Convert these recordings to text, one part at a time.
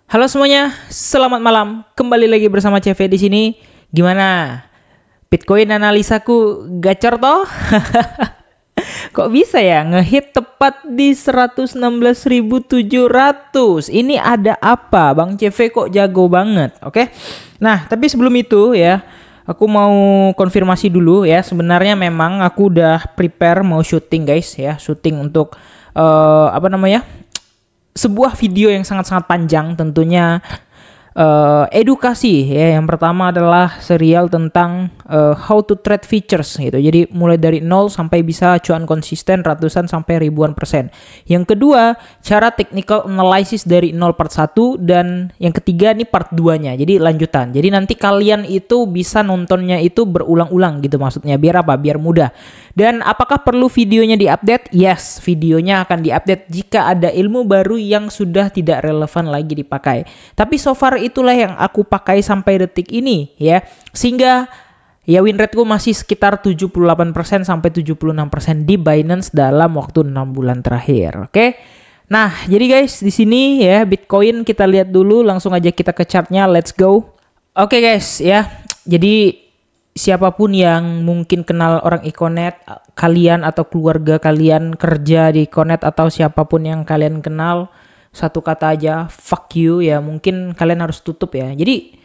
Halo semuanya, selamat malam. Kembali lagi bersama CV di sini. Gimana? Bitcoin analisaku gacor toh? Kok bisa ya ngehit tepat di 116.700? Ini ada apa? Bang CV kok jago banget, oke? Nah, tapi sebelum itu ya, aku mau konfirmasi dulu ya. Sebenarnya memang aku udah prepare mau syuting guys ya, syuting untuk sebuah video yang sangat-sangat panjang tentunya, edukasi ya. Yang pertama adalah serial tentang how to trade futures gitu. Jadi mulai dari 0 sampai bisa cuan konsisten ratusan sampai ribuan persen. Yang kedua, cara technical analysis dari 0 part 1, dan yang ketiga ini part 2-nya. Jadi lanjutan. Jadi nanti kalian itu bisa nontonnya itu berulang-ulang gitu maksudnya. Biar apa? Biar mudah. Dan apakah perlu videonya diupdate? Yes, videonya akan diupdate jika ada ilmu baru yang sudah tidak relevan lagi dipakai. Tapi so far itulah yang aku pakai sampai detik ini ya. Sehingga ya win rate-ku masih sekitar 78% sampai 76% di Binance dalam waktu 6 bulan terakhir. Oke. Nah, jadi guys, di sini ya Bitcoin kita lihat dulu, langsung aja kita ke chartnya. Let's go. Oke guys ya. Jadi siapapun yang mungkin kenal orang Econet, kalian atau keluarga kalian kerja di Econet atau siapapun yang kalian kenal, satu kata aja, fuck you ya. Mungkin kalian harus tutup ya. Jadi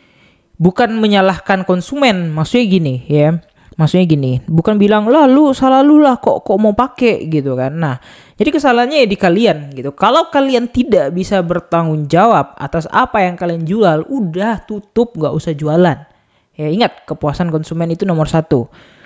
bukan menyalahkan konsumen, maksudnya gini ya. Maksudnya gini, bukan bilang lah lu salah lu lah kok mau pakai gitu kan. Nah, jadi kesalahannya ya di kalian gitu. Kalau kalian tidak bisa bertanggung jawab atas apa yang kalian jual, udah tutup, nggak usah jualan. Ya ingat, kepuasan konsumen itu nomor 1.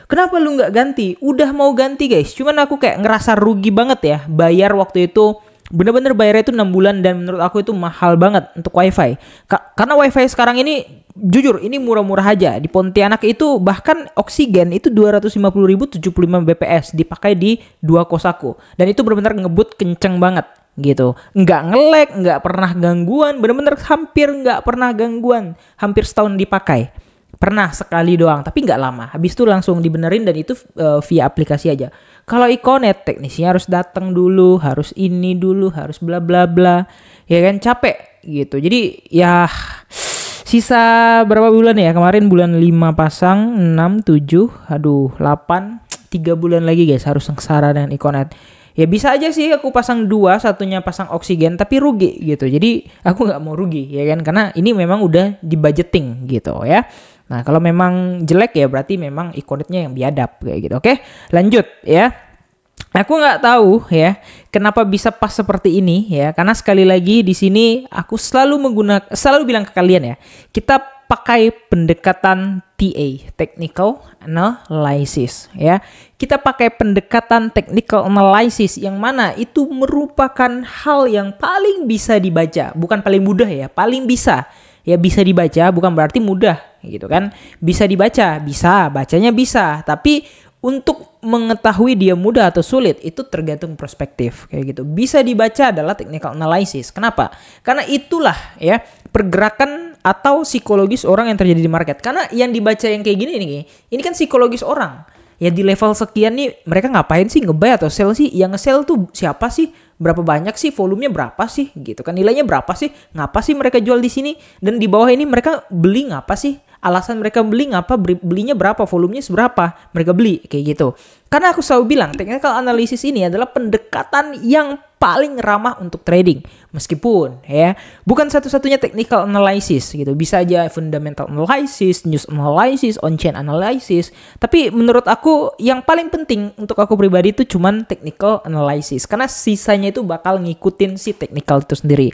Kenapa lu nggak ganti? Udah mau ganti guys, cuman aku kayak ngerasa rugi banget ya. Bayar waktu itu, bener-bener bayarnya itu 6 bulan dan menurut aku itu mahal banget untuk wifi. Karena wifi sekarang ini, jujur ini murah-murah aja. Di Pontianak itu bahkan oksigen itu 250.000 75 bps dipakai di 2 kosaku. Dan itu bener-bener ngebut kenceng banget gitu. Nggak nge-lag, nggak pernah gangguan, bener-bener hampir nggak pernah gangguan. Hampir setahun dipakai. Pernah sekali doang, tapi nggak lama. Habis itu langsung dibenerin dan itu via aplikasi aja. Kalau Econet, teknisnya harus datang dulu, harus ini dulu, harus bla bla bla. Ya kan, capek gitu. Jadi ya sisa berapa bulan ya? Kemarin bulan 5 pasang, 6, 7, 8, 3 bulan lagi guys harus sengsara dengan Econet. Ya bisa aja sih aku pasang 2, satunya pasang oksigen, tapi rugi gitu. Jadi aku nggak mau rugi ya kan, karena ini memang udah di budgeting gitu ya. Nah, kalau memang jelek ya berarti memang Econetnya yang biadab kayak gitu. Oke, lanjut ya. Aku nggak tahu ya kenapa bisa pas seperti ini ya. Karena sekali lagi di sini aku selalu bilang ke kalian ya, kita pakai pendekatan TA, technical analysis ya. Kita pakai pendekatan technical analysis yang mana itu merupakan hal yang paling bisa dibaca, bukan paling mudah ya, paling bisa. Ya bisa dibaca bukan berarti mudah gitu kan. Bisa dibaca, bisa, bacanya bisa. Tapi untuk mengetahui dia mudah atau sulit itu tergantung perspektif kayak gitu. Bisa dibaca adalah technical analysis. Kenapa? Karena itulah ya pergerakan atau psikologis orang yang terjadi di market. Karena yang dibaca yang kayak gini nih, ini kan psikologis orang. Ya di level sekian nih mereka ngapain sih nge-buy atau sell sih? Yang nge-sell tuh siapa sih? Berapa banyak sih, volumenya berapa sih gitu kan, nilainya berapa sih, ngapa sih mereka jual di sini, dan di bawah ini mereka beli ngapa sih, alasan mereka beli ngapa, belinya berapa, volumenya seberapa mereka beli kayak gitu. Karena aku selalu bilang technical analysis ini adalah pendekatan yang paling ramah untuk trading, meskipun ya bukan satu-satunya technical analysis gitu, bisa aja fundamental analysis, news analysis, on-chain analysis, tapi menurut aku yang paling penting untuk aku pribadi itu cuman technical analysis, karena sisanya itu bakal ngikutin si technical itu sendiri.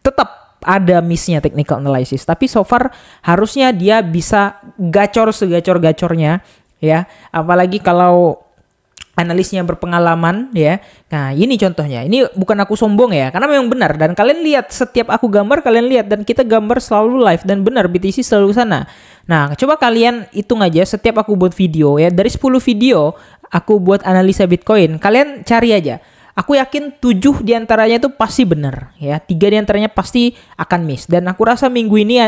Tetap ada miss-nya technical analysis, tapi so far harusnya dia bisa gacor segacor-gacornya ya, apalagi kalau analisnya berpengalaman ya. Nah ini contohnya, ini bukan aku sombong ya, karena memang benar, dan kalian lihat setiap aku gambar, kalian lihat, dan kita gambar selalu live, dan benar BTC selalu sana. Nah coba kalian hitung aja, setiap aku buat video ya, dari 10 video aku buat analisa Bitcoin, kalian cari aja. Aku yakin 7 diantaranya itu pasti benar ya, 3 diantaranya pasti akan miss. Dan aku rasa minggu ini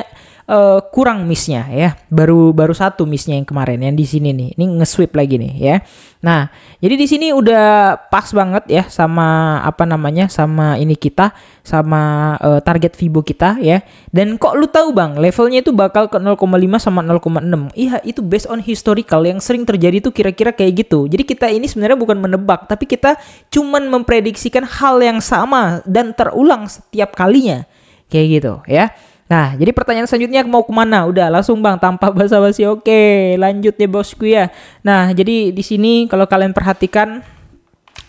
kurang missnya ya. Baru satu missnya yang kemarin yang di sini nih. Ini nge-sweep lagi nih ya. Nah, jadi di sini udah pas banget ya sama sama ini kita, sama target Fibo kita ya. Dan kok lu tahu Bang, levelnya itu bakal ke 0,5 sama 0,6. Iya, itu based on historical yang sering terjadi tuh kira-kira kayak gitu. Jadi kita ini sebenarnya bukan menebak, tapi kita cuman memprediksikan hal yang sama dan terulang setiap kalinya. Kayak gitu ya. Nah, jadi pertanyaan selanjutnya mau kemana? Udah langsung Bang, tanpa basa-basi. Oke, lanjut ya bosku ya. Nah, jadi di sini kalau kalian perhatikan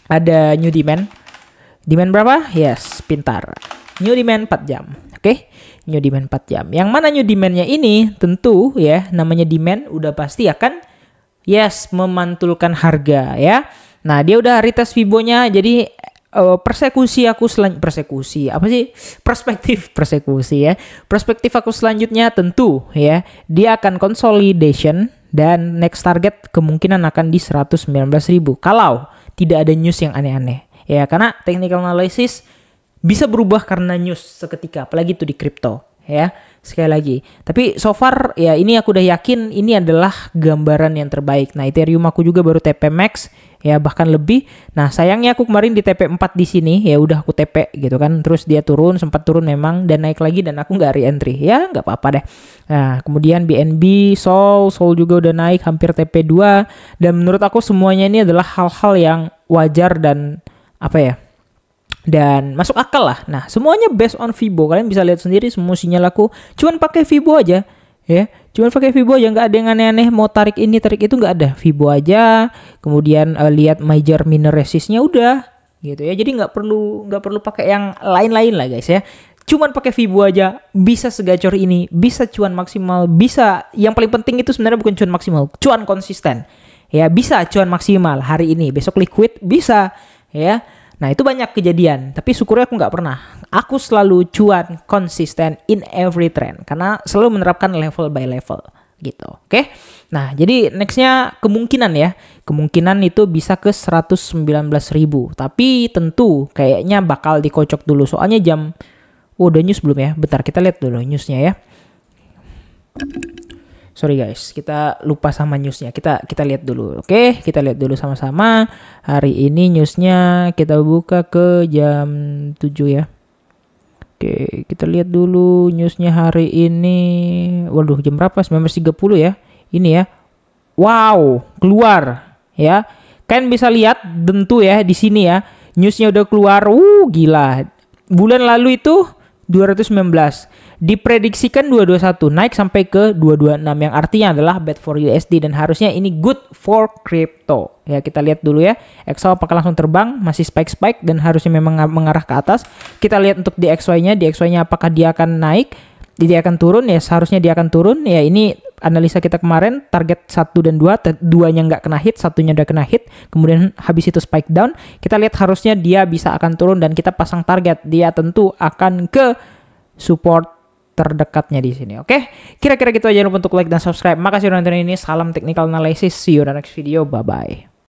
ada new demand. Demand berapa? Yes, pintar. New demand 4 jam. Oke, new demand 4 jam. Yang mana new demandnya ini tentu ya, namanya demand udah pasti akan memantulkan harga ya. Nah, dia udah retest Fibonya, jadi perspektif persekusi ya. Perspektif aku selanjutnya tentu ya, dia akan consolidation dan next target kemungkinan akan di 119.000 kalau tidak ada news yang aneh-aneh ya, karena technical analysis bisa berubah karena news seketika, apalagi itu di crypto ya. Sekali lagi, tapi so far ya ini aku udah yakin ini adalah gambaran yang terbaik. Nah, Ethereum aku juga baru TP max ya, bahkan lebih. Nah, sayangnya aku kemarin di TP 4 di sini ya, udah aku TP gitu kan, terus dia sempat turun memang dan naik lagi dan aku nggak re-entry ya, nggak apa-apa deh. Nah, kemudian BNB, Sol juga udah naik hampir TP 2 dan menurut aku semuanya ini adalah hal-hal yang wajar dan dan masuk akal lah. Nah, semuanya based on Fibo. Kalian bisa lihat sendiri semua sinyal aku cuman pakai Fibo aja ya. Cuman pakai Fibo aja, nggak ada yang aneh-aneh mau tarik ini tarik itu, nggak ada. Fibo aja. Kemudian lihat major minor resistnya udah gitu ya. Jadi nggak perlu pakai yang lain-lain lah guys ya. Cuman pakai Fibo aja bisa segacor ini, bisa cuan maksimal, bisa yang paling penting itu sebenarnya bukan cuan maksimal, cuan konsisten. Ya, bisa cuan maksimal hari ini, besok liquid bisa ya. Nah, itu banyak kejadian, tapi syukurnya aku nggak pernah. Aku selalu cuan konsisten in every trend, karena selalu menerapkan level by level gitu. Oke? Nah, jadi nextnya kemungkinan itu bisa ke 119.000. Tapi tentu kayaknya bakal dikocok dulu, soalnya udah news belum ya? Bentar, kita lihat dulu newsnya ya. Sorry guys, kita lupa sama newsnya. Kita lihat dulu, oke? Kita lihat dulu sama-sama. Hari ini newsnya kita buka ke jam 7 ya. Oke, kita lihat dulu newsnya hari ini. Waduh, jam berapa? 19.30 ya. Ini ya. Wow, keluar ya. Kalian bisa lihat tentu ya di sini ya. Newsnya udah keluar. Gila. Bulan lalu itu 219. Diprediksikan 221, naik sampai ke 226 yang artinya adalah bad for USD dan harusnya ini good for crypto. Ya, kita lihat dulu ya. XO apakah langsung terbang, masih spike dan harusnya memang mengarah ke atas. Kita lihat untuk di XY-nya apakah dia akan naik, dia akan turun ya, seharusnya dia akan turun. Ya, ini analisa kita kemarin target 1 dan 2, 2-nya nggak kena hit, 1-nya udah kena hit, kemudian habis itu spike down. Kita lihat harusnya dia bisa akan turun dan kita pasang target, dia tentu akan ke support terdekatnya di sini. Oke, kira-kira gitu aja. Jangan lupa untuk like dan subscribe. Makasih udah nonton ini. Salam technical analysis. See you in the next video. Bye bye.